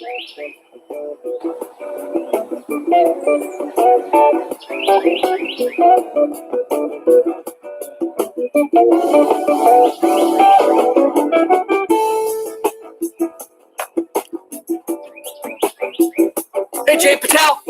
Hey, Jay Patel.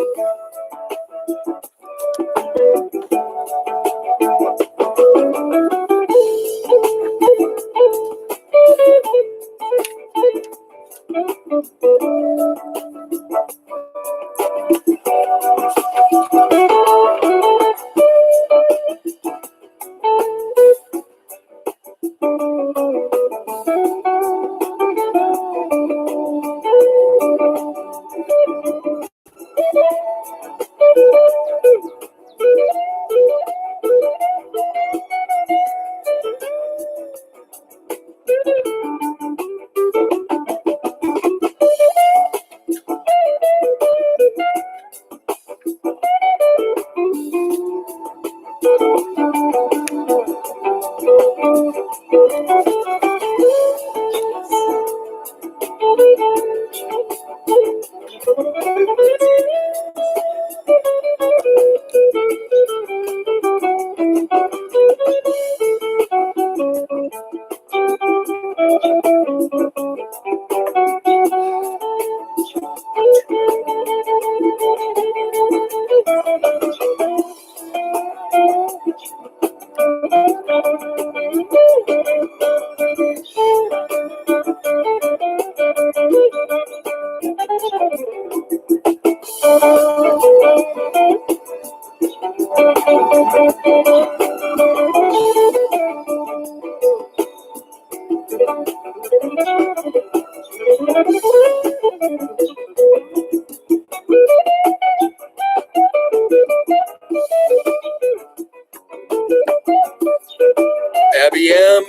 Abby M,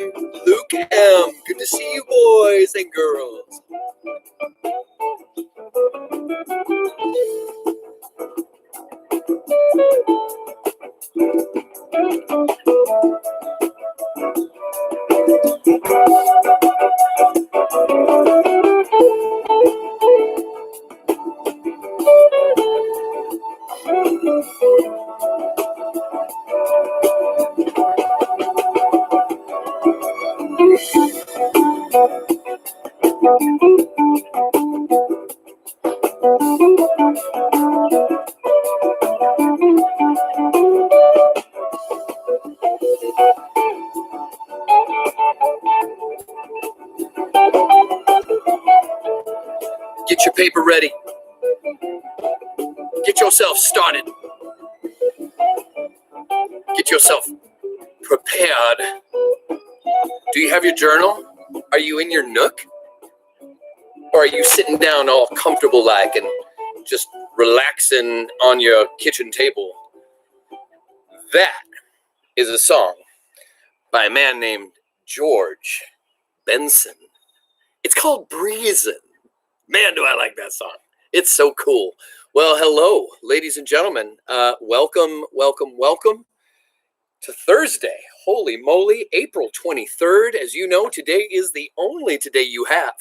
Luke M, good to see you boys and girls. Get your paper ready. Get yourself started. Get yourself prepared. Do you have your journal? Are you in your nook? Or are you sitting down all comfortable like and just relaxing on your kitchen table? That is a song by a man named George Benson. It's called Breezin'. Man, do I like that song. It's so cool. Well, hello, ladies and gentlemen. Welcome to Thursday. Holy moly, April 23rd. As you know, today is the only today you have.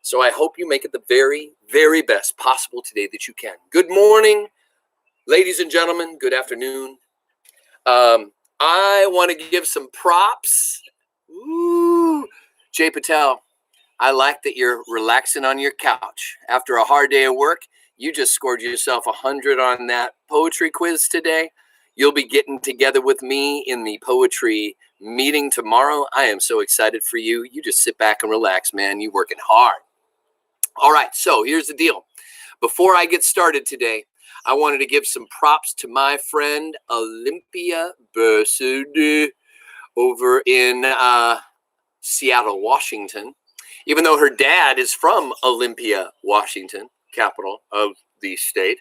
So I hope you make it the very, very best possible today that you can. Good morning, ladies and gentlemen. Good afternoon. I want to give some props. Ooh, Jay Patel. I like that you're relaxing on your couch. After a hard day of work, you just scored yourself 100 on that poetry quiz today. You'll be getting together with me in the poetry meeting tomorrow. I am so excited for you. You just sit back and relax, man. You're working hard. All right, so here's the deal. Before I get started today, I wanted to give some props to my friend Olympia Bursudu over in Seattle, Washington. Even though her dad is from Olympia, Washington, capital of the state,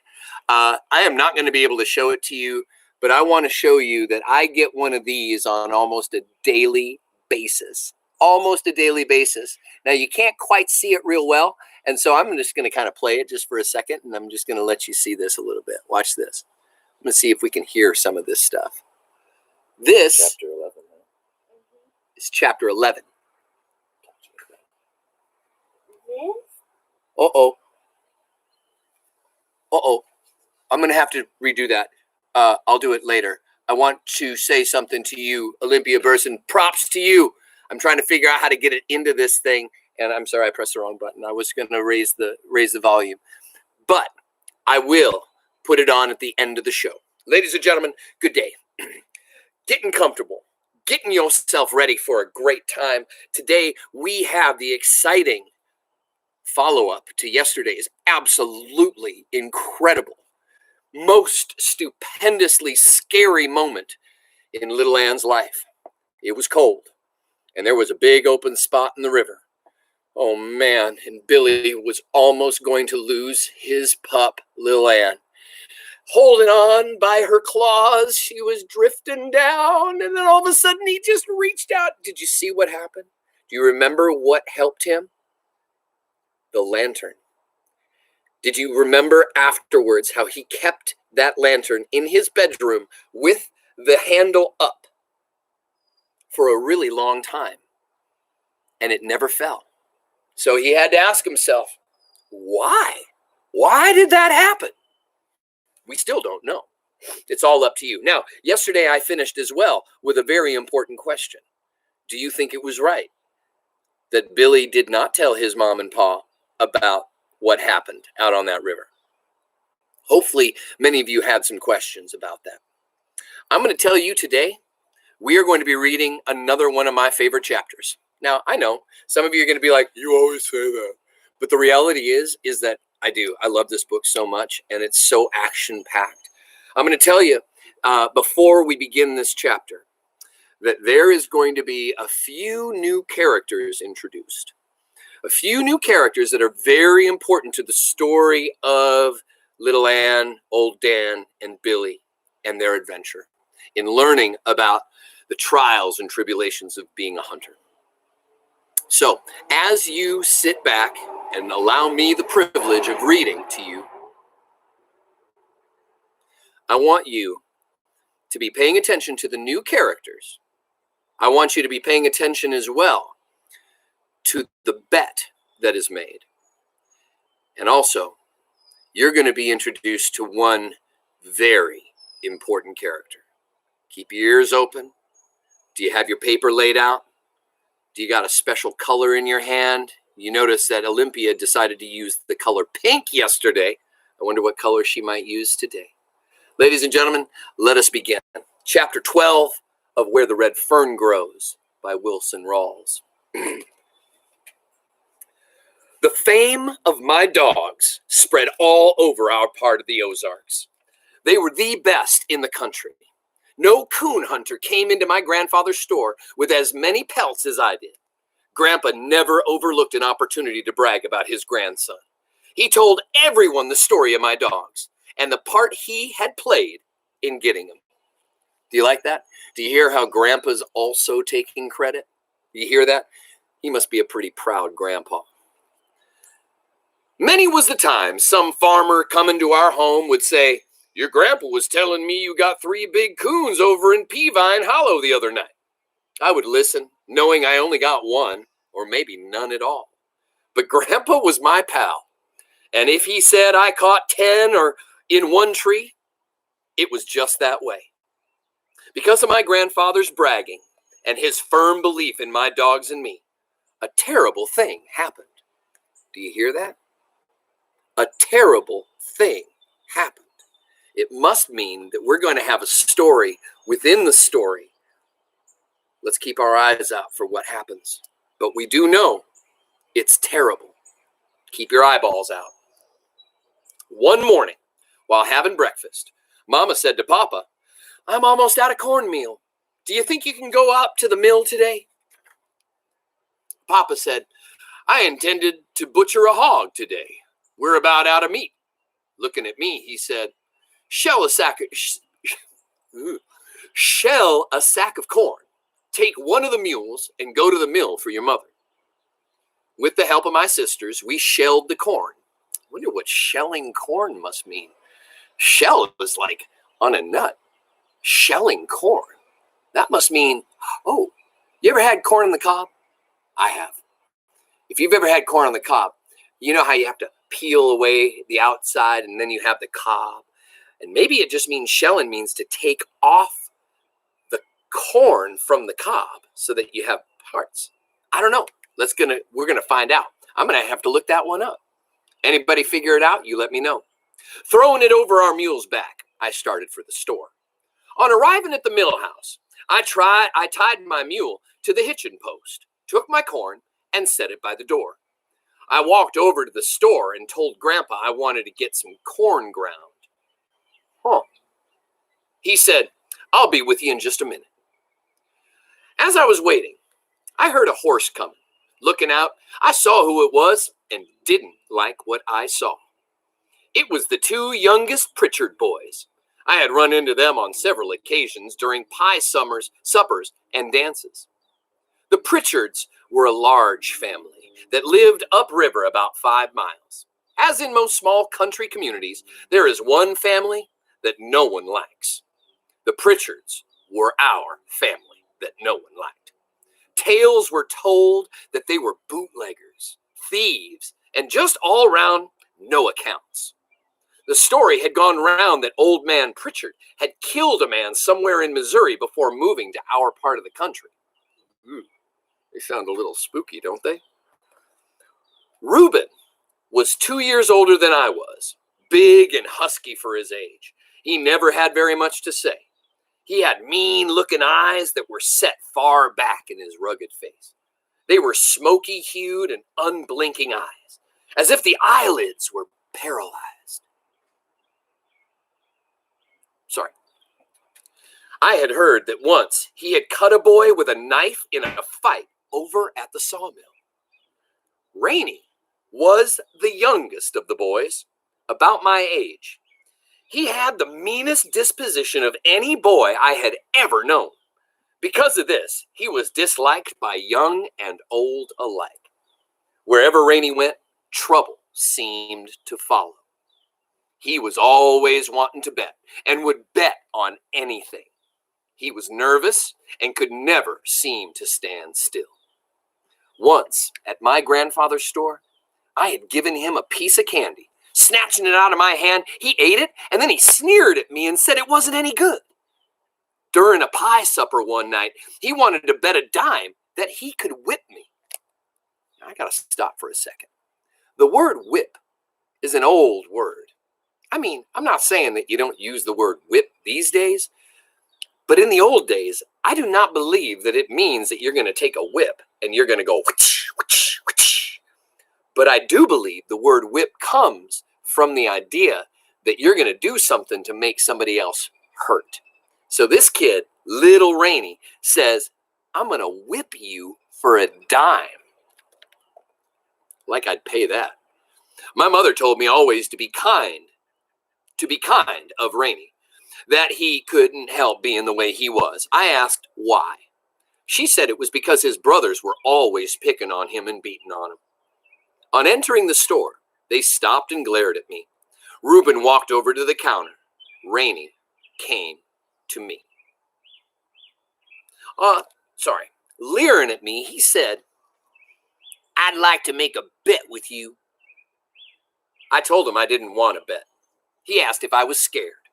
I am not going to be able to show it to you, but I want to show you that I get one of these on almost a daily basis. Almost a daily basis. Now, you can't quite see it real well, and so I'm just going to kind of play it just for a second, and I'm just going to let you see this a little bit. Watch this. I'm going to see if we can hear some of this stuff. This chapter 11, is chapter 11. Uh-oh. Uh-oh, I'm going to have to redo that. I'll do it later. I want to say something to you, Olympia Burson. Props to you. I'm trying to figure out how to get it into this thing. And I'm sorry, I pressed the wrong button. I was going to raise the volume. But I will put it on at the end of the show. Ladies and gentlemen, good day. Getting comfortable. Getting yourself ready for a great time. Today, we have the exciting follow-up to yesterday's absolutely incredible, most stupendously scary moment in little Anne's life. It was cold, and there was a big open spot in the river. Oh man, and Billy was almost going to lose his pup, little Anne. Holding on by her claws, she was drifting down, and then all of a sudden he just reached out. Did you see what happened? Do you remember what helped him? The lantern. Did you remember afterwards how he kept that lantern in his bedroom with the handle up for a really long time? And it never fell. So he had to ask himself, why? Why did that happen? We still don't know. It's all up to you. Now, yesterday I finished as well with a very important question. Do you think it was right that Billy did not tell his mom and pa about what happened out on that river? Hopefully, many of you had some questions about that. I'm going to tell you today, we are going to be reading another one of my favorite chapters. Now, I know some of you are going to be like, you always say that. But the reality is that I do. I love this book so much, and it's so action-packed. I'm going to tell you, before we begin this chapter, that there is going to be a few new characters introduced. A few new characters that are very important to the story of little Anne, old Dan, and Billy and their adventure in learning about the trials and tribulations of being a hunter. So, as you sit back and allow me the privilege of reading to you, I want you to be paying attention to the new characters. I want you to be paying attention as well to the bet that is made. And also, you're going to be introduced to one very important character. Keep your ears open. Do you have your paper laid out? Do you got a special color in your hand? You notice that Olympia decided to use the color pink yesterday. I wonder what color she might use today. Ladies and gentlemen, let us begin. Chapter 12 of Where the Red Fern Grows by Wilson Rawls. The fame of my dogs spread all over our part of the Ozarks. They were the best in the country. No coon hunter came into my grandfather's store with as many pelts as I did. Grandpa never overlooked an opportunity to brag about his grandson. He told everyone the story of my dogs and the part he had played in getting them. Do you like that? Do you hear how Grandpa's also taking credit? Do you hear that? He must be a pretty proud grandpa. Many was the time some farmer coming to our home would say, your grandpa was telling me you got 3 big coons over in Peavine Hollow the other night. I would listen, knowing I only got 1, or maybe none at all. But Grandpa was my pal. And if he said I caught 10 or in one tree, it was just that way. Because of my grandfather's bragging and his firm belief in my dogs and me, a terrible thing happened. Do you hear that? A terrible thing happened. It must mean that we're going to have a story within the story. Let's keep our eyes out for what happens. But we do know it's terrible. Keep your eyeballs out. One morning, while having breakfast, Mama said to Papa, I'm almost out of cornmeal. Do you think you can go up to the mill today? Papa said, I intended to butcher a hog today. We're about out of meat. Looking at me, he said, shell a sack of corn. Take one of the mules and go to the mill for your mother. With the help of my sisters, we shelled the corn. I wonder what shelling corn must mean. Shell is like on a nut. Shelling corn. That must mean, oh, you ever had corn on the cob? I have. If you've ever had corn on the cob, you know how you have to peel away the outside, and then you have the cob. And maybe it just means shelling means to take off the corn from the cob so that you have parts. I don't know. We're gonna find out. I'm gonna have to look that one up. Anybody figure it out? You let me know. Throwing it over our mule's back, I started for the store. On arriving at the mill house, I tied my mule to the hitching post, took my corn, and set it by the door. I walked over to the store and told Grandpa I wanted to get some corn ground. Huh. He said, "I'll be with you in just a minute." As I was waiting, I heard a horse coming. Looking out, I saw who it was and didn't like what I saw. It was the two youngest Pritchard boys. I had run into them on several occasions during pie suppers, and dances. The Pritchards were a large family that lived upriver about 5 miles. As in most small country communities, there is one family that no one likes. The Pritchards were our family that no one liked. Tales were told that they were bootleggers, thieves, and just all around no accounts. The story had gone round that old man Pritchard had killed a man somewhere in Missouri before moving to our part of the country. They sound a little spooky, don't they? Rubin was 2 years older than I was, big and husky for his age. He never had very much to say. He had mean-looking eyes that were set far back in his rugged face. They were smoky-hued and unblinking eyes, as if the eyelids were paralyzed. Sorry. I had heard that once he had cut a boy with a knife in a fight over at the sawmill. Rainie was the youngest of the boys, about my age. He had the meanest disposition of any boy I had ever known. Because of this, he was disliked by young and old alike. Wherever Rainie went, trouble seemed to follow. He was always wanting to bet and would bet on anything. He was nervous and could never seem to stand still. Once, at my grandfather's store, I had given him a piece of candy. Snatching it out of my hand, he ate it, and then he sneered at me and said it wasn't any good. During a pie supper one night, he wanted to bet a dime that he could whip me. I gotta stop for a second. The word whip is an old word. I mean, I'm not saying that you don't use the word whip these days, but in the old days, I do not believe that it means that you're going to take a whip and you're going to go whoosh, whoosh, whoosh. But I do believe the word whip comes from the idea that you're going to do something to make somebody else hurt. So this kid, little Rainie, says, "I'm going to whip you for a dime." Like I'd pay that. My mother told me always to be kind of Rainie, that he couldn't help being the way he was. I asked why. She said it was because his brothers were always picking on him and beating on him. On entering the store, they stopped and glared at me. Rubin walked over to the counter. Rainie came to me. Leering at me, he said, "I'd like to make a bet with you." I told him I didn't want to bet. He asked if I was scared.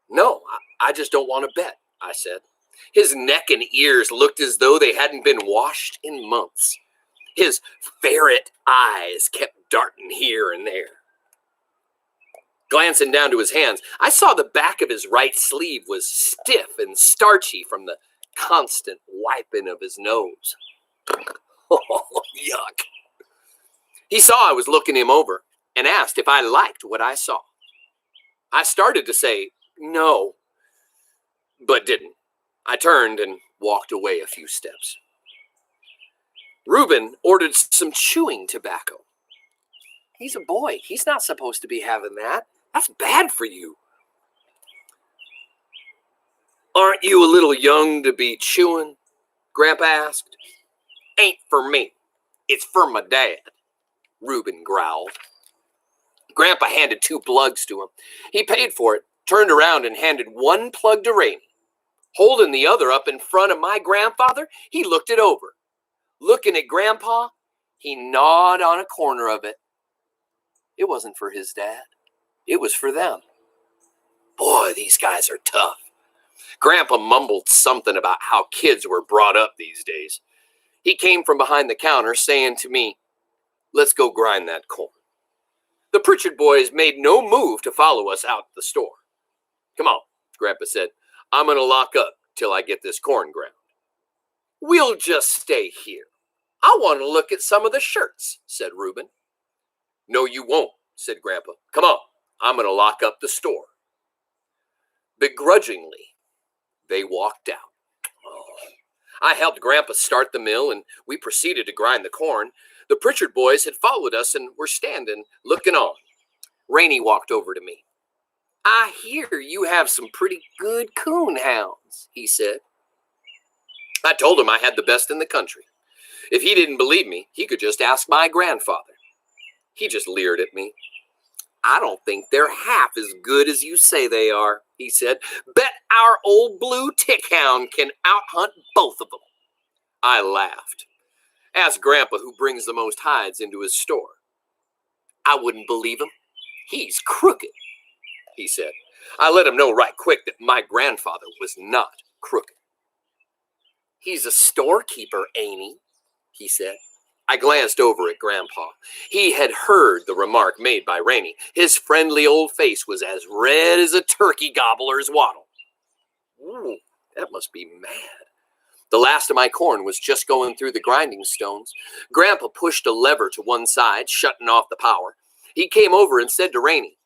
"No, I just don't want to bet," I said. His neck and ears looked as though they hadn't been washed in months. His ferret eyes kept darting here and there. Glancing down to his hands, I saw the back of his right sleeve was stiff and starchy from the constant wiping of his nose. Oh, yuck. He saw I was looking him over and asked if I liked what I saw. I started to say no, but didn't. I turned and walked away a few steps. Rubin ordered some chewing tobacco. He's a boy. He's not supposed to be having that. That's bad for you. "Aren't you a little young to be chewing?" Grandpa asked. "Ain't for me. It's for my dad," Rubin growled. Grandpa handed 2 plugs to him. He paid for it, turned around and handed 1 plug to Rainie. Holding the other up in front of my grandfather, he looked it over. Looking at Grandpa, he gnawed on a corner of it. It wasn't for his dad. It was for them. Boy, these guys are tough. Grandpa mumbled something about how kids were brought up these days. He came from behind the counter saying to me, "Let's go grind that corn." The Pritchard boys made no move to follow us out the store. "Come on," Grandpa said. "I'm going to lock up till I get this corn ground." "We'll just stay here. I want to look at some of the shirts," said Reuben. "No, you won't," said Grandpa. "Come on, I'm going to lock up the store." Begrudgingly, they walked out. I helped Grandpa start the mill, and we proceeded to grind the corn. The Pritchard boys had followed us and were standing, looking on. Rainie walked over to me. "I hear you have some pretty good coon hounds," he said. I told him I had the best in the country. If he didn't believe me, he could just ask my grandfather. He just leered at me. "I don't think they're half as good as you say they are," he said. "Bet our old blue tick hound can out-hunt both of them." I laughed. "Ask Grandpa who brings the most hides into his store." "I wouldn't believe him. He's crooked," he said. I let him know right quick that my grandfather was not crooked. "He's a storekeeper, ain't he?" he said. I glanced over at Grandpa. He had heard the remark made by Rainie. His friendly old face was as red as a turkey gobbler's wattle. Ooh, that must be mad. The last of my corn was just going through the grinding stones. Grandpa pushed a lever to one side, shutting off the power. He came over and said to Rainie,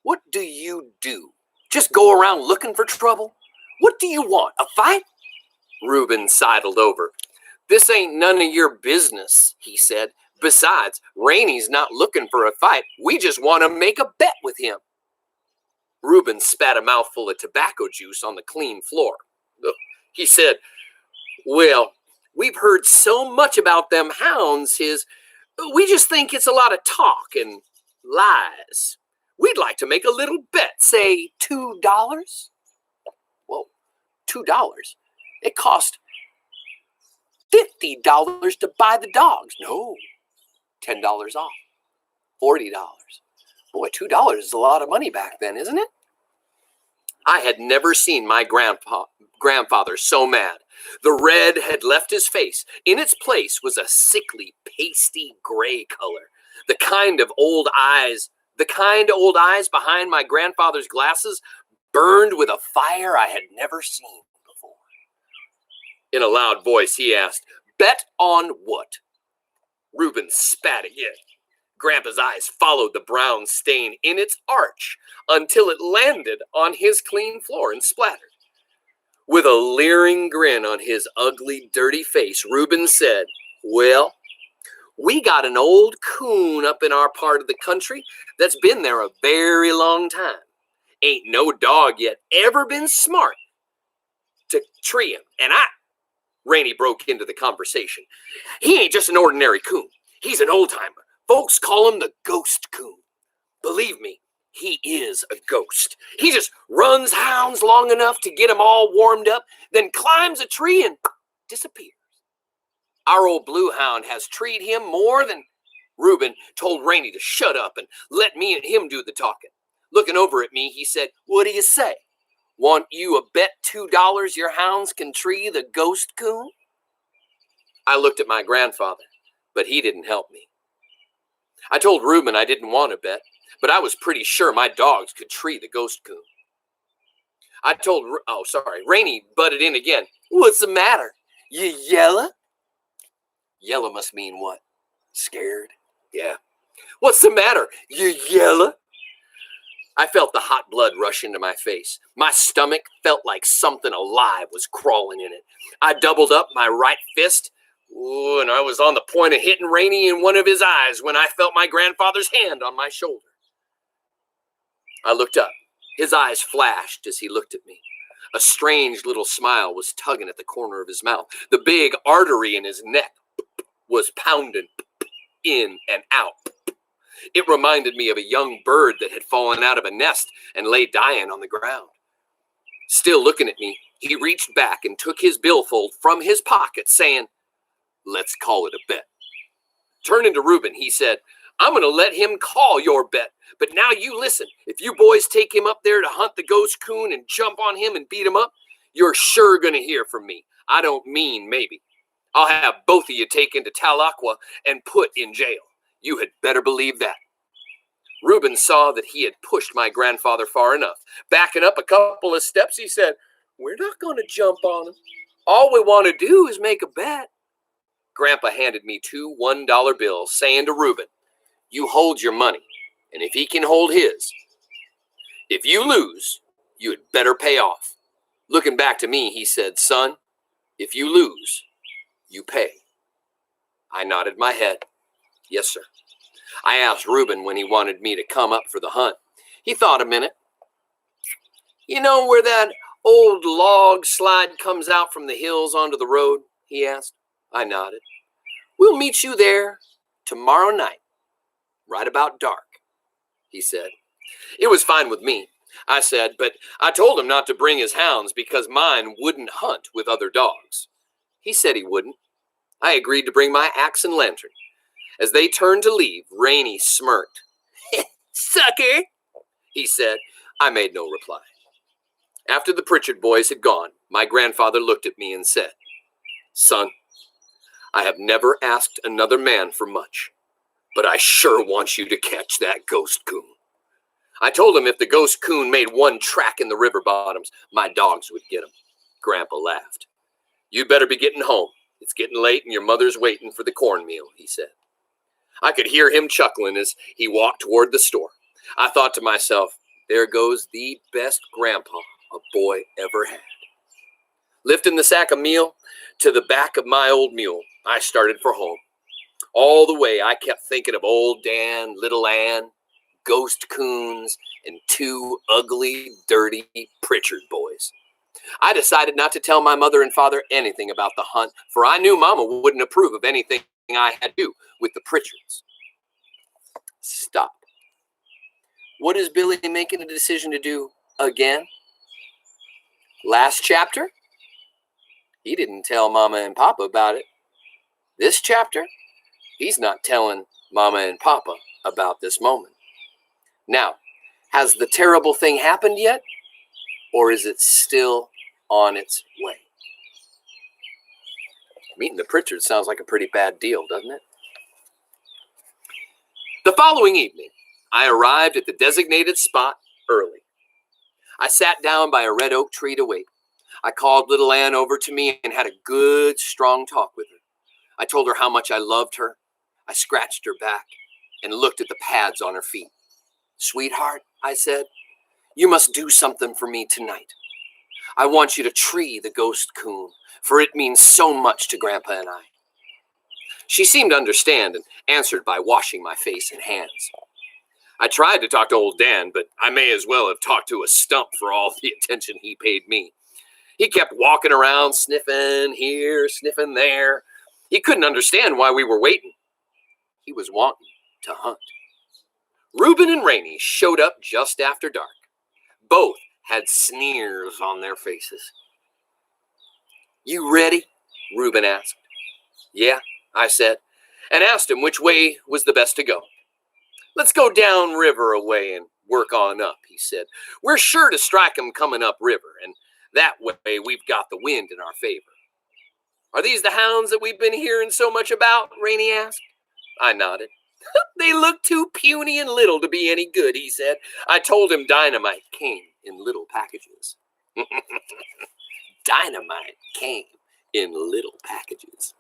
"What do you do? Just go around looking for trouble? What do you want, a fight?" Reuben sidled over. "This ain't none of your business," he said. "Besides, Rainie's not looking for a fight. We just want to make a bet with him." Reuben spat a mouthful of tobacco juice on the clean floor. He said, "Well, we've heard so much about them hounds, we just think it's a lot of talk and lies. We'd like to make a little bet, say $2. Whoa, $2? It cost $50 to buy the dogs. No, $10 off, $40. Boy, $2 is a lot of money back then, isn't it? I had never seen my grandfather so mad. The red had left his face. In its place was a sickly, pasty gray color. The kind old eyes behind my grandfather's glasses burned with a fire I had never seen before. In a loud voice, he asked, "Bet on what?" Reuben spat again. Grandpa's eyes followed the brown stain in its arch until it landed on his clean floor and splattered. With a leering grin on his ugly, dirty face, Reuben said, "Well, we got an old coon up in our part of the country that's been there a very long time. Ain't no dog yet ever been smart to tree him. And Rainie broke into the conversation. "He ain't just an ordinary coon. He's an old-timer. Folks call him the ghost coon. Believe me, he is a ghost. He just runs hounds long enough to get them all warmed up, then climbs a tree and disappears. Our old blue hound has treed him more than..." Reuben told Rainie to shut up and let me and him do the talking. Looking over at me, he said, "What do you say? Want you a bet $2 your hounds can tree the ghost coon?" I looked at my grandfather, but he didn't help me. I told Reuben I didn't want to bet, but I was pretty sure my dogs could tree the ghost coon. Rainie butted in again. "What's the matter? You yella?" Yella must mean what? Scared? Yeah. "What's the matter? You yella?" I felt the hot blood rush into my face. My stomach felt like something alive was crawling in it. I doubled up my right fist, and I was on the point of hitting Rainie in one of his eyes when I felt my grandfather's hand on my shoulder. I looked up. His eyes flashed as he looked at me. A strange little smile was tugging at the corner of his mouth. The big artery in his neck was pounding in and out. It reminded me of a young bird that had fallen out of a nest and lay dying on the ground. Still looking at me, he reached back and took his billfold from his pocket, saying, "Let's call it a bet." Turning to Reuben, he said, I'm going to let him call your bet. But now you listen. If you boys take him up there to hunt the ghost coon and jump on him and beat him up, you're sure going to hear from me. I don't mean maybe. I'll have both of you taken to Talaqua and put in jail. You had better believe that. Reuben saw that he had pushed my grandfather far enough. Backing up a couple of steps, he said, "We're not going to jump on him. All we want to do is make a bet." Grandpa handed me 2 $1 bills, saying to Reuben, "You hold your money, and if he can hold his. If you lose, you had better pay off." Looking back to me, he said, "Son, if you lose, you pay." I nodded my head. "Yes, sir." I asked Reuben when he wanted me to come up for the hunt. He thought a minute. "You know where that old log slide comes out from the hills onto the road?" he asked. I nodded. "We'll meet you there tomorrow night, right about dark," he said. It was fine with me, I said, but I told him not to bring his hounds because mine wouldn't hunt with other dogs. He said he wouldn't. I agreed to bring my axe and lantern. As they turned to leave, Rainie smirked. "Sucker," he said. I made no reply. After the Pritchard boys had gone, my grandfather looked at me and said, "Son, I have never asked another man for much, but I sure want you to catch that ghost coon." I told him if the ghost coon made one track in the river bottoms, my dogs would get him. Grandpa laughed. "You'd better be getting home. It's getting late and your mother's waiting for the cornmeal," he said. I could hear him chuckling as he walked toward the store. I thought to myself, there goes the best grandpa a boy ever had. Lifting the sack of meal to the back of my old mule, I started for home. All the way, I kept thinking of old Dan, little Ann, ghost coons, and 2 ugly, dirty Pritchard boys. I decided not to tell my mother and father anything about the hunt, for I knew Mama wouldn't approve of anything I had to do with the Pritchards. Stop. What is Billy making a decision to do again? Last chapter, he didn't tell Mama and Papa about it. This chapter, he's not telling Mama and Papa about this moment. Now, has the terrible thing happened yet? Or is it still on its way? Meeting the Pritchards sounds like a pretty bad deal, doesn't it? The following evening, I arrived at the designated spot early. I sat down by a red oak tree to wait. I called little Ann over to me and had a good, strong talk with her. I told her how much I loved her. I scratched her back and looked at the pads on her feet. "Sweetheart," I said, "you must do something for me tonight. I want you to tree the ghost coon, for it means so much to Grandpa and I." She seemed to understand and answered by washing my face and hands. I tried to talk to old Dan, but I may as well have talked to a stump for all the attention he paid me. He kept walking around, sniffing here, sniffing there. He couldn't understand why we were waiting. He was wanting to hunt. Rubin and Rainie showed up just after dark. Both had sneers on their faces. "You ready?" Reuben asked. "Yeah," I said, and asked him which way was the best to go. "Let's go down river a way and work on up," he said. "We're sure to strike 'em coming up river, and that way we've got the wind in our favor." "Are these the hounds that we've been hearing so much about?" Rainie asked. I nodded. "They look too puny and little to be any good," he said. I told him dynamite came in little packages. Dynamite came in little packages.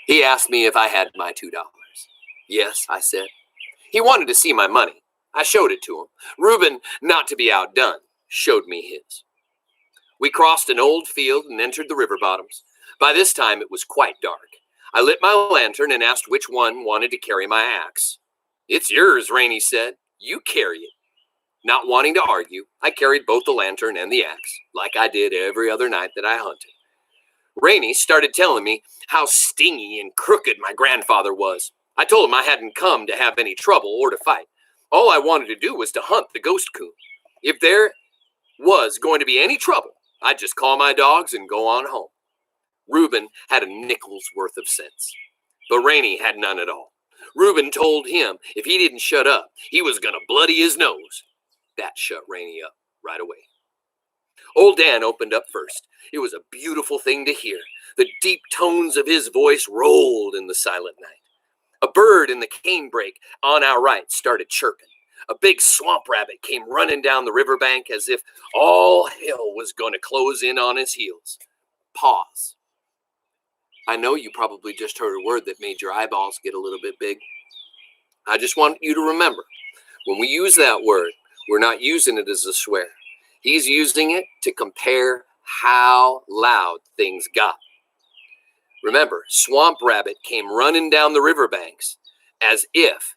He asked me if I had my $2. "Yes," I said. He wanted to see my money. I showed it to him. Reuben, not to be outdone, showed me his. We crossed an old field and entered the river bottoms. By this time, it was quite dark. I lit my lantern and asked which one wanted to carry my axe. "It's yours," Rainie said. "You carry it." Not wanting to argue, I carried both the lantern and the axe, like I did every other night that I hunted. Rainie started telling me how stingy and crooked my grandfather was. I told him I hadn't come to have any trouble or to fight. All I wanted to do was to hunt the ghost coon. If there was going to be any trouble, I'd just call my dogs and go on home. Reuben had a nickel's worth of sense, but Rainie had none at all. Rubin told him if he didn't shut up, he was going to bloody his nose. That shut Rainie up right away. Old Dan opened up first. It was a beautiful thing to hear. The deep tones of his voice rolled in the silent night. A bird in the canebrake on our right started chirping. A big swamp rabbit came running down the riverbank as if all hell was going to close in on his heels. Pause. I know you probably just heard a word that made your eyeballs get a little bit big. I just want you to remember, when we use that word, we're not using it as a swear. He's using it to compare how loud things got. Remember, Swamp Rabbit came running down the riverbanks as if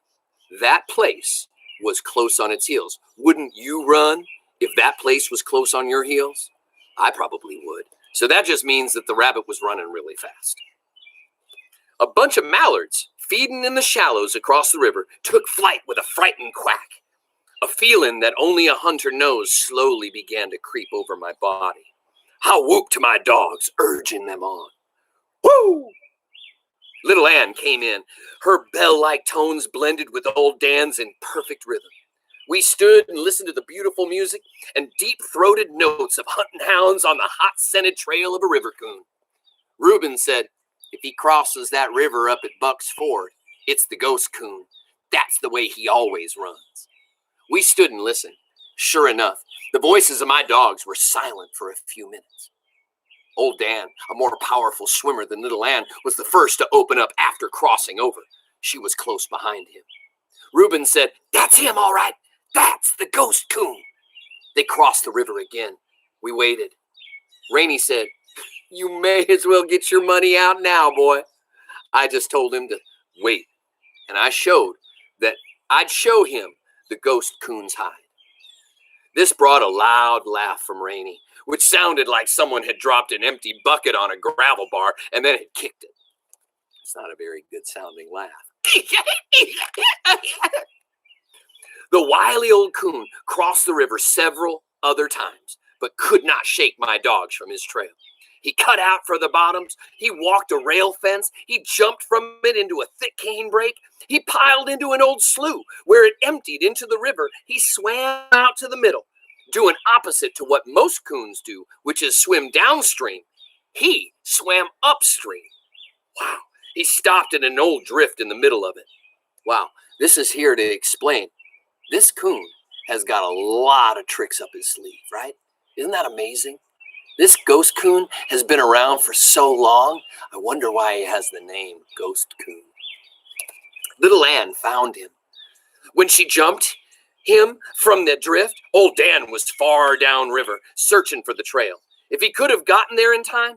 that place was close on its heels. Wouldn't you run if that place was close on your heels? I probably would. So that just means that the rabbit was running really fast. A bunch of mallards feeding in the shallows across the river took flight with a frightened quack. A feeling that only a hunter knows slowly began to creep over my body. I whooped to my dogs, urging them on. Woo! Little Ann came in. Her bell-like tones blended with old Dan's in perfect rhythm. We stood and listened to the beautiful music and deep-throated notes of hunting hounds on the hot-scented trail of a river coon. Rubin said, if he crosses that river up at Buck's Ford, it's the ghost coon. That's the way he always runs. We stood and listened. Sure enough, the voices of my dogs were silent for a few minutes. Old Dan, a more powerful swimmer than Little Ann, was the first to open up after crossing over. She was close behind him. Rubin said, that's him, all right. That's the ghost coon. They crossed the river again. We waited. Rainie said, you may as well get your money out now, boy. I just told him to wait. And I showed that I'd show him the ghost coon's hide. This brought a loud laugh from Rainie, which sounded like someone had dropped an empty bucket on a gravel bar and then had kicked it. It's not a very good sounding laugh. The wily old coon crossed the river several other times, but could not shake my dogs from his trail. He cut out for the bottoms. He walked a rail fence. He jumped from it into a thick canebrake. He piled into an old slough where it emptied into the river. He swam out to the middle, doing opposite to what most coons do, which is swim downstream. He swam upstream. Wow. He stopped at an old drift in the middle of it. Wow. This is here to explain. This coon has got a lot of tricks up his sleeve, right? Isn't that amazing? This ghost coon has been around for so long, I wonder why he has the name Ghost Coon. Little Ann found him. When she jumped him from the drift, old Dan was far downriver, searching for the trail. If he could have gotten there in time,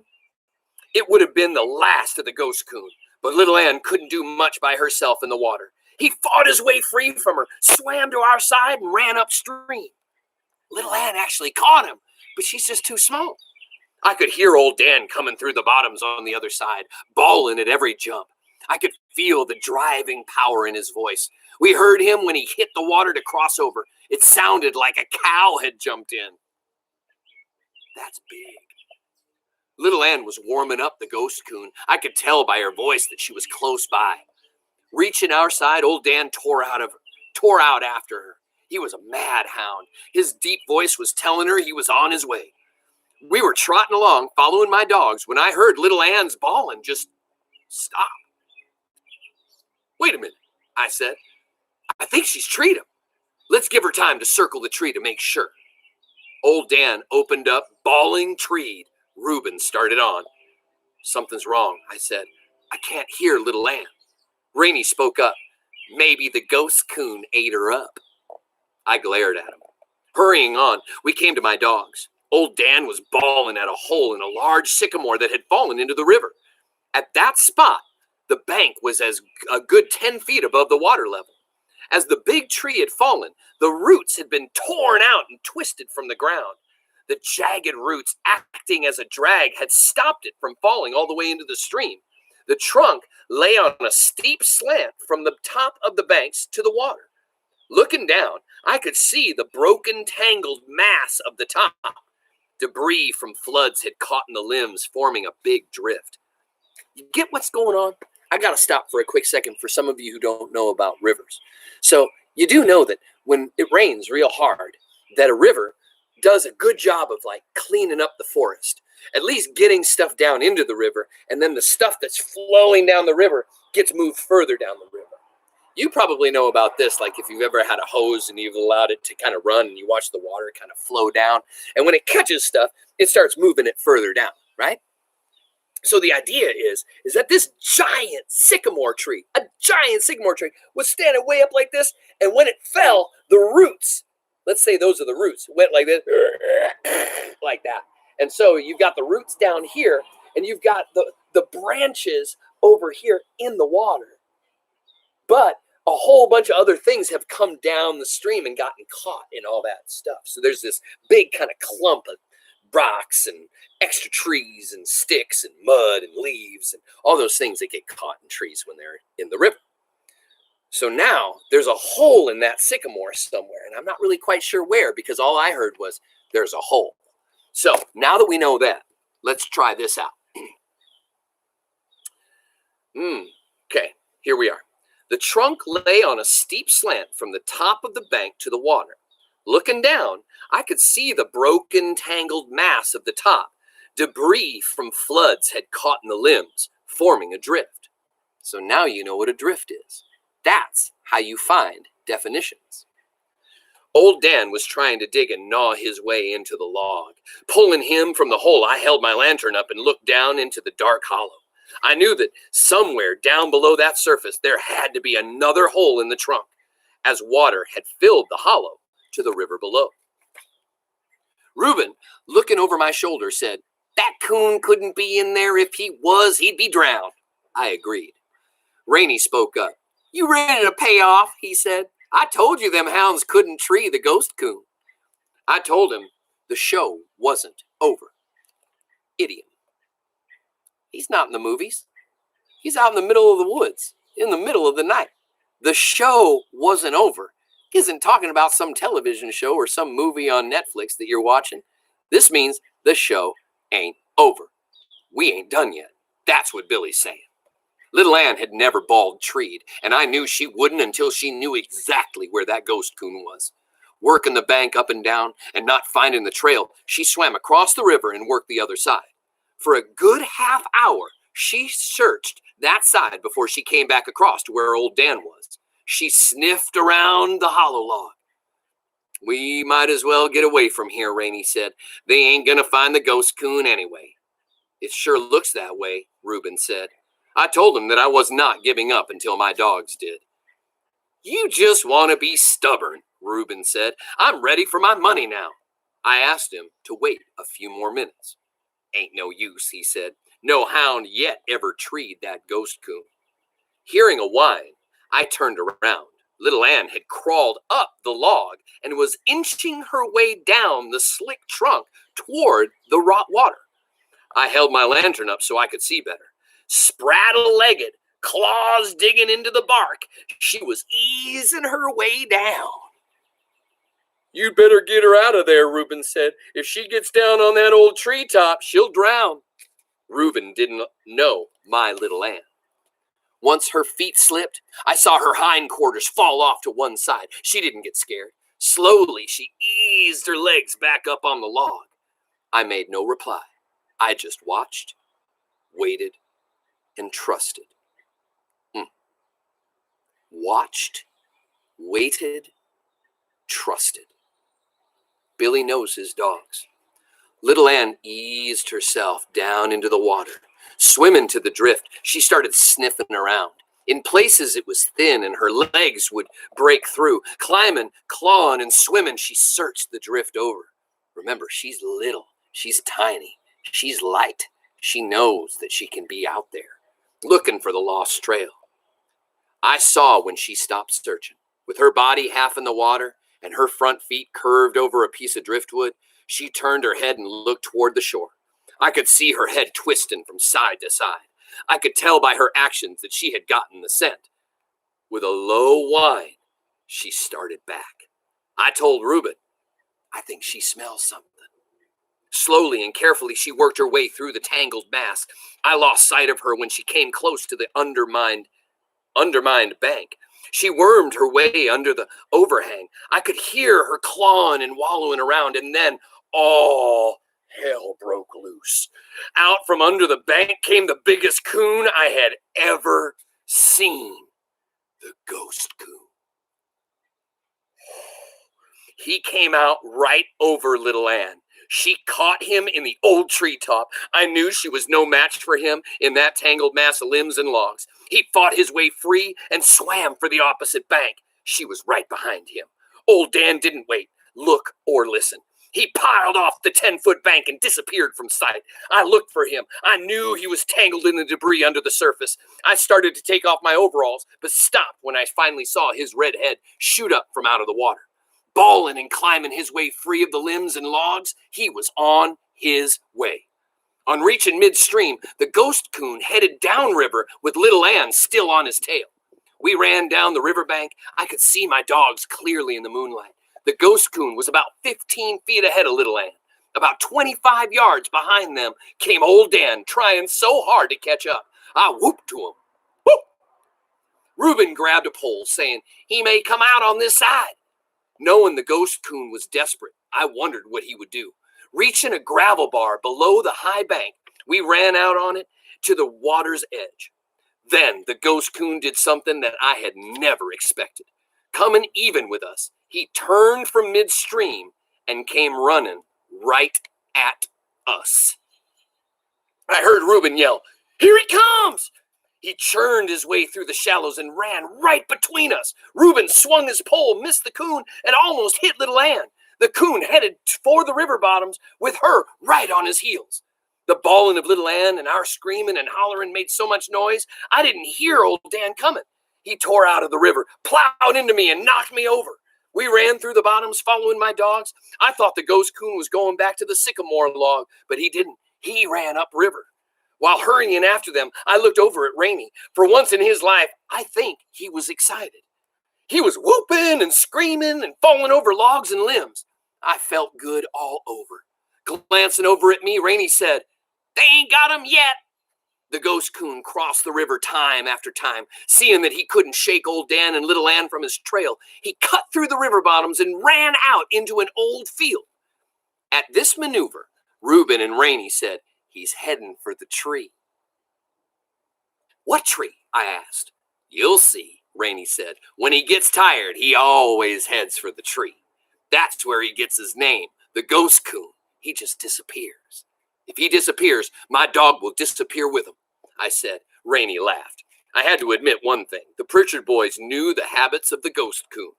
it would have been the last of the ghost coon. But Little Ann couldn't do much by herself in the water. He fought his way free from her, swam to our side, and ran upstream. Little Ann actually caught him, but she's just too small. I could hear old Dan coming through the bottoms on the other side, bawling at every jump. I could feel the driving power in his voice. We heard him when he hit the water to cross over. It sounded like a cow had jumped in. That's big. Little Ann was warming up the ghost coon. I could tell by her voice that she was close by. Reaching our side, old Dan tore out after her. He was a mad hound. His deep voice was telling her he was on his way. We were trotting along, following my dogs, when I heard Little Ann's bawling just stop. Wait a minute, I said. I think she's treed him. Let's give her time to circle the tree to make sure. Old Dan opened up, bawling treed. Rubin started on. Something's wrong, I said. I can't hear Little Ann. Rainie spoke up. Maybe the ghost coon ate her up. I glared at him. Hurrying on, we came to my dogs. Old Dan was bawling at a hole in a large sycamore that had fallen into the river. At that spot, the bank was as a good 10 feet above the water level. As the big tree had fallen, the roots had been torn out and twisted from the ground. The jagged roots, acting as a drag, had stopped it from falling all the way into the stream. The trunk lay on a steep slant from the top of the banks to the water. Looking down, I could see the broken, tangled mass of the top. Debris from floods had caught in the limbs, forming a big drift. You get what's going on? I got to stop for a quick second for some of you who don't know about rivers. So you do know that when it rains real hard, that a river does a good job of like cleaning up the forest, at least getting stuff down into the river, and then the stuff that's flowing down the river gets moved further down the river. You probably know about this, like if you've ever had a hose and you've allowed it to kind of run and you watch the water kind of flow down, and when it catches stuff, it starts moving it further down, right? So the idea is that this giant sycamore tree was standing way up like this, and when it fell, the roots, let's say those are the roots, went like this, like that. And so you've got the roots down here, and you've got the branches over here in the water. But a whole bunch of other things have come down the stream and gotten caught in all that stuff. So there's this big kind of clump of rocks and extra trees and sticks and mud and leaves and all those things that get caught in trees when they're in the river. So now there's a hole in that sycamore somewhere, and I'm not really quite sure where, because all I heard was there's a hole. So now that we know that, let's try this out. Okay, here we are. The trunk lay on a steep slant from the top of the bank to the water. Looking down, I could see the broken, tangled mass of the top. Debris from floods had caught in the limbs, forming a drift. So now you know what a drift is. That's how you find definitions. Old Dan was trying to dig and gnaw his way into the log. Pulling him from the hole, I held my lantern up and looked down into the dark hollow. I knew that somewhere down below that surface there had to be another hole in the trunk, as water had filled the hollow to the river below. Reuben, looking over my shoulder, said, "That coon couldn't be in there. If he was, he'd be drowned." I agreed. Rainie spoke up. "You ready to pay off?" he said. "I told you them hounds couldn't tree the ghost coon." I told him the show wasn't over. Idiot. He's not in the movies. He's out in the middle of the woods, in the middle of the night. The show wasn't over. He isn't talking about some television show or some movie on Netflix that you're watching. This means the show ain't over. We ain't done yet. That's what Billy's saying. Little Ann had never bawled treed, and I knew she wouldn't until she knew exactly where that ghost coon was. Working the bank up and down and not finding the trail, she swam across the river and worked the other side. For a good half hour, she searched that side before she came back across to where old Dan was. She sniffed around the hollow log. "We might as well get away from here," Rainie said. "They ain't gonna find the ghost coon anyway." "It sure looks that way," Reuben said. I told him that I was not giving up until my dogs did. "You just want to be stubborn," Reuben said. "I'm ready for my money now." I asked him to wait a few more minutes. "Ain't no use," he said. "No hound yet ever treed that ghost coon." Hearing a whine, I turned around. Little Ann had crawled up the log and was inching her way down the slick trunk toward the raw water. I held my lantern up so I could see better. Spraddle-legged, claws digging into the bark, she was easing her way down. "You'd better get her out of there," Reuben said. "If she gets down on that old treetop, she'll drown." Reuben didn't know my Little Ann. Once her feet slipped, I saw her hindquarters fall off to one side. She didn't get scared. Slowly, she eased her legs back up on the log. I made no reply. I just watched, waited, and trusted. Watched, waited, trusted. Billy knows his dogs. Little Ann eased herself down into the water. Swimming to the drift, she started sniffing around. In places it was thin and her legs would break through. Climbing, clawing, and swimming, she searched the drift over. Remember, she's little, she's tiny, she's light. She knows that she can be out there, looking for the lost trail. I saw when she stopped searching. With her body half in the water and her front feet curved over a piece of driftwood, she turned her head and looked toward the shore. I could see her head twisting from side to side. I could tell by her actions that she had gotten the scent. With a low whine, she started back. I told Reuben, "I think she smells something." Slowly and carefully, she worked her way through the tangled mass. I lost sight of her when she came close to the undermined bank. She wormed her way under the overhang. I could hear her clawing and wallowing around, and then all hell broke loose. Out from under the bank came the biggest coon I had ever seen, the ghost coon. He came out right over little Ann. She caught him in the old treetop. I knew she was no match for him in that tangled mass of limbs and logs. He fought his way free and swam for the opposite bank. She was right behind him. Old Dan didn't wait, look, or listen. He piled off the 10-foot bank and disappeared from sight. I looked for him. I knew he was tangled in the debris under the surface. I started to take off my overalls, but stopped when I finally saw his red head shoot up from out of the water. Bawling and climbing his way free of the limbs and logs, he was on his way. On reaching midstream, the ghost coon headed downriver with little Ann still on his tail. We ran down the riverbank. I could see my dogs clearly in the moonlight. The ghost coon was about 15 feet ahead of little Ann. About 25 yards behind them came old Dan, trying so hard to catch up. I whooped to him. Whoop! Rubin grabbed a pole, saying, "He may come out on this side." Knowing the ghost coon was desperate, I wondered what he would do. Reaching a gravel bar below the high bank, we ran out on it to the water's edge. Then the ghost coon did something that I had never expected. Coming even with us, he turned from midstream and came running right at us. I heard Rubin yell, "Here he comes!" He churned his way through the shallows and ran right between us. Rubin swung his pole, missed the coon, and almost hit little Ann. The coon headed for the river bottoms with her right on his heels. The bawling of little Ann and our screaming and hollering made so much noise, I didn't hear old Dan coming. He tore out of the river, plowed into me, and knocked me over. We ran through the bottoms following my dogs. I thought the ghost coon was going back to the sycamore log, but he didn't. He ran upriver. While hurrying after them, I looked over at Rainie. For once in his life, I think he was excited. He was whooping and screaming and falling over logs and limbs. I felt good all over. Glancing over at me, Rainie said, "They ain't got him yet." The ghost coon crossed the river time after time. Seeing that he couldn't shake old Dan and little Ann from his trail, he cut through the river bottoms and ran out into an old field. At this maneuver, Rubin and Rainie said, "He's heading for the tree." "What tree?" I asked. "You'll see," Rainie said. "When he gets tired, he always heads for the tree. That's where he gets his name, the ghost coon. He just disappears. If he disappears, my dog will disappear with him," I said. Rainie laughed. I had to admit one thing. The Pritchard boys knew the habits of the ghost coon.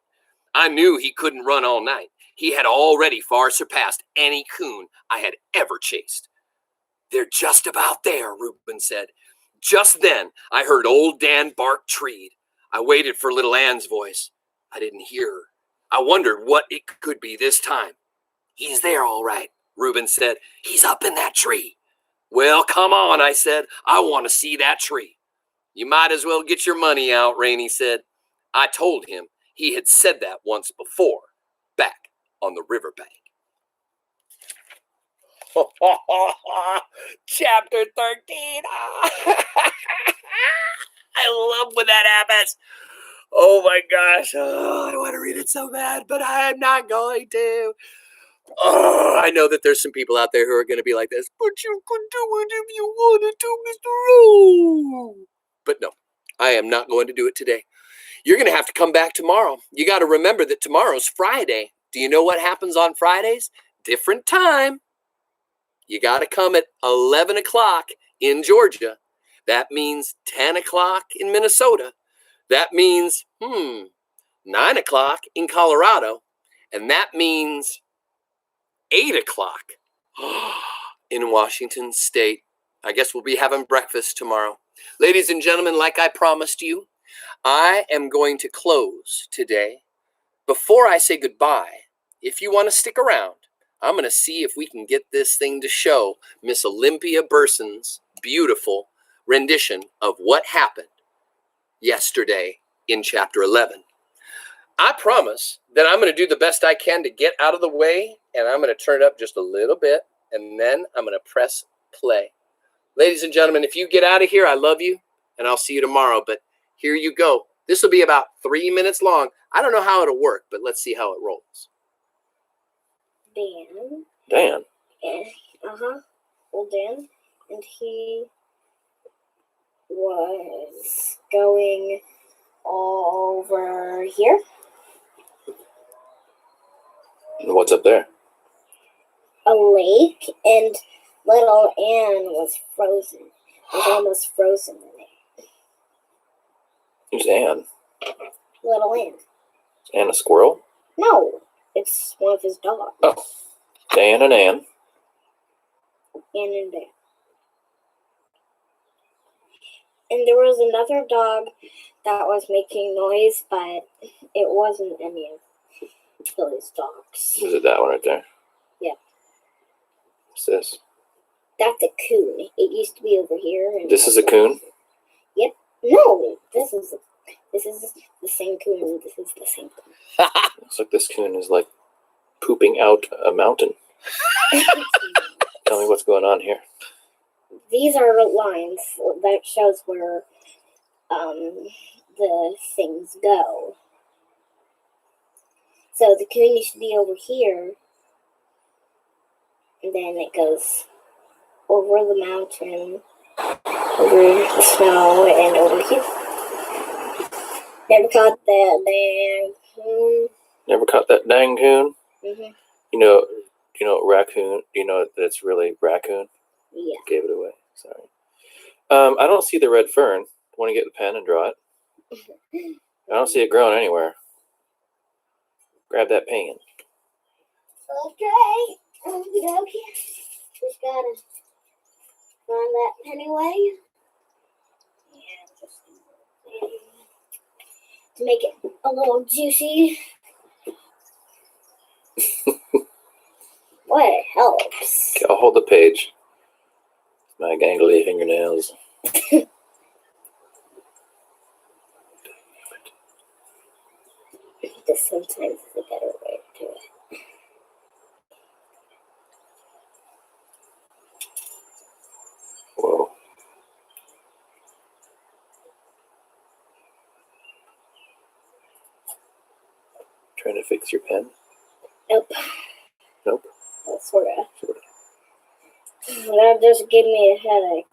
I knew he couldn't run all night. He had already far surpassed any coon I had ever chased. "They're just about there," Rubin said. Just then, I heard old Dan bark treed. I waited for little Ann's voice. I didn't hear her. I wondered what it could be this time. "He's there all right," Rubin said. "He's up in that tree." "Well, come on," I said. "I want to see that tree." "You might as well get your money out," Rainie said. I told him he had said that once before, back on the riverbank. Chapter 13. I love when that happens. Oh my gosh. I want to read it so bad, but I'm not going to. I know that there's some people out there who are going to be like this, "But you could do it if you wanted to, Mr. Rowe." But no, I am not going to do it today. You're going to have to come back tomorrow. You got to remember that tomorrow's Friday. Do you know what happens on Fridays? Different time. You got to come at 11 o'clock in Georgia. That means 10 o'clock in Minnesota. That means, 9 o'clock in Colorado. And that means 8 o'clock in Washington State. I guess we'll be having breakfast tomorrow. Ladies and gentlemen, like I promised you, I am going to close today. Before I say goodbye, if you want to stick around, I'm going to see if we can get this thing to show Miss Olympia Burson's beautiful rendition of what happened yesterday in Chapter 11. I promise that I'm going to do the best I can to get out of the way, and I'm going to turn it up just a little bit. and then I'm going to press play. Ladies and gentlemen, if you get out of here, I love you, and I'll see you tomorrow. But here you go. This will be about 3 minutes long. I don't know how it'll work, but let's see how it rolls. Dan. Well, Dan, and he was going over here. What's up there? A lake, and little Anne was frozen. Was almost frozen in it. Who's Anne? Little Anne. Is Anne a squirrel? No, it's one of his dogs. Oh, Dan and Anne. Anne and Dan. And there was another dog that was making noise, but it wasn't any of Billy's dogs. Is it that one right there? Yeah. What's this? That's a coon. It used to be over here. And this is a coon? Yep. No, this is the same coon. This is the same coon. Looks like this coon is like pooping out a mountain. Tell me what's going on here. These are lines that shows where the things go. So the coon used to be over here, and then it goes over the mountain, over the snow, and over here. Never caught that dang coon. Never caught that dang coon? Mm-hmm. You know raccoon? You know that's really raccoon? Yeah. Gave it away. Sorry. I don't see the red fern. Want to get the pen and draw it? I don't see it growing anywhere. Grab that pen. Okay. Just gotta find that pen away. And just to make it a little juicy. What it helps. Okay, I'll hold the page. My gangly fingernails. This sometimes is a better way to do it. Whoa. Trying to fix your pen? Nope. Nope. Well, sort of. That just gave me a headache.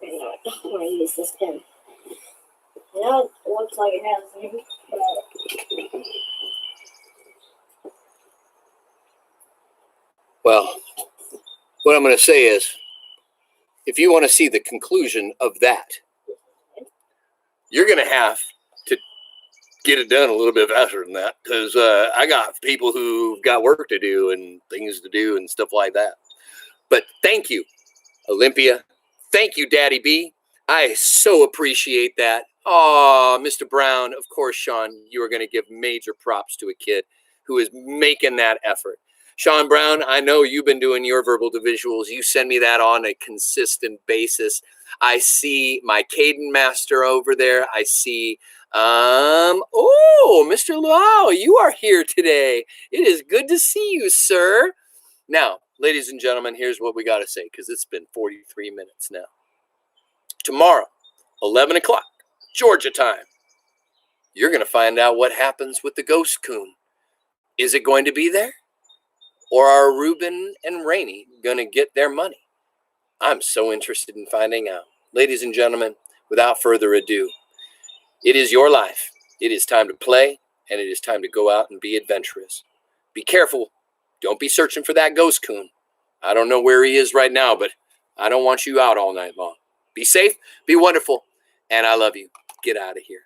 I don't want to use this pen. Now it looks like it has ink, but... Well, what I'm going to say is, if you want to see the conclusion of that, you're going to have to get it done a little bit faster than that, because I got people who've got work to do and things to do and stuff like that. But thank you, Olympia. Thank you, Daddy B. I so appreciate that. Oh, Mr. Brown, of course, Sean, you are going to give major props to a kid who is making that effort. Sean Brown, I know you've been doing your verbal to visuals. You send me that on a consistent basis. I see my Caden master over there. I see, oh, Mr. Luau, you are here today. It is good to see you, sir. Now, ladies and gentlemen, here's what we got to say, because it's been 43 minutes now. Tomorrow, 11 o'clock, Georgia time, you're going to find out what happens with the ghost coon. Is it going to be there? Or are Rubin and Rainie going to get their money? I'm so interested in finding out. Ladies and gentlemen, without further ado, it is your life. It is time to play, and it is time to go out and be adventurous. Be careful. Don't be searching for that ghost coon. I don't know where he is right now, but I don't want you out all night long. Be safe, be wonderful, and I love you. Get out of here.